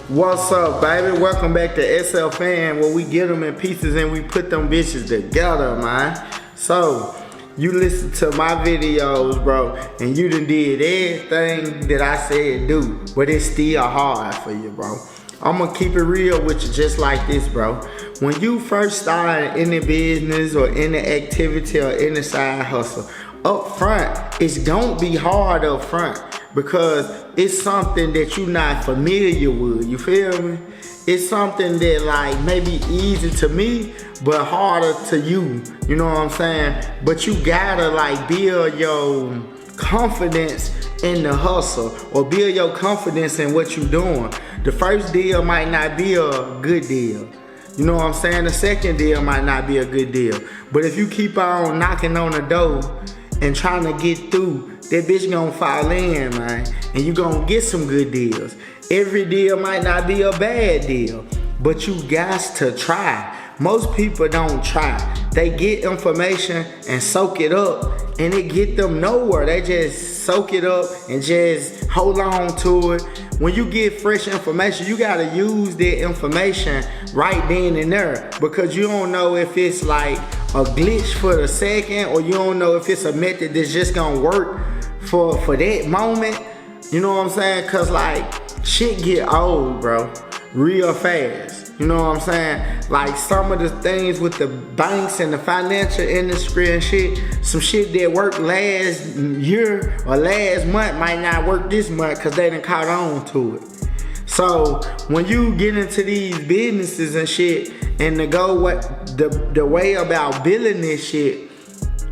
What's up, baby? Welcome back to SLFan, where we get them in pieces and we put them bitches together, man. So, you listen to my videos, bro, and you done did everything that I said do, but it's still hard for you, bro. I'm gonna keep it real with you just like this, bro. When you first start in the business or in the activity or in the side hustle, up front, it's gonna be hard up front because it's something that you're not familiar with, you feel me? It's something that like maybe easy to me, but harder to you, you know what I'm saying? But you gotta like build your confidence in the hustle or build your confidence in what you're doing. The first deal might not be a good deal. You know what I'm saying? The second deal might not be a good deal. But if you keep on knocking on the door and trying to get through, that bitch gonna fall in, man. And you gonna get some good deals. Every deal might not be a bad deal, but you got to try. Most people don't try. They get information and soak it up, and it get them nowhere. They just soak it up and just hold on to it. When you get fresh information, you gotta use that information right then and there, because you don't know if it's like a glitch for the second, or you don't know if it's a method that's just gonna work for that moment. You know what I'm saying? Cause like shit get old, bro, real fast. You know what I'm saying? Like some of the things with the banks and the financial industry and shit, some shit that worked last year or last month might not work this month because they done caught on to it. So when you get into these businesses and shit and to go the way about building this shit,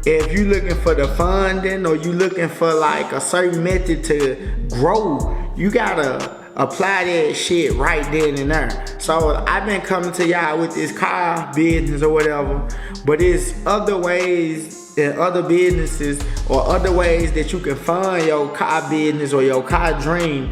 if you looking for the funding or you looking for like a certain method to grow, you gotta apply that shit right then and there. So I've been coming to y'all with this car business or whatever, but it's other ways and other businesses or other ways that you can fund your car business or your car dream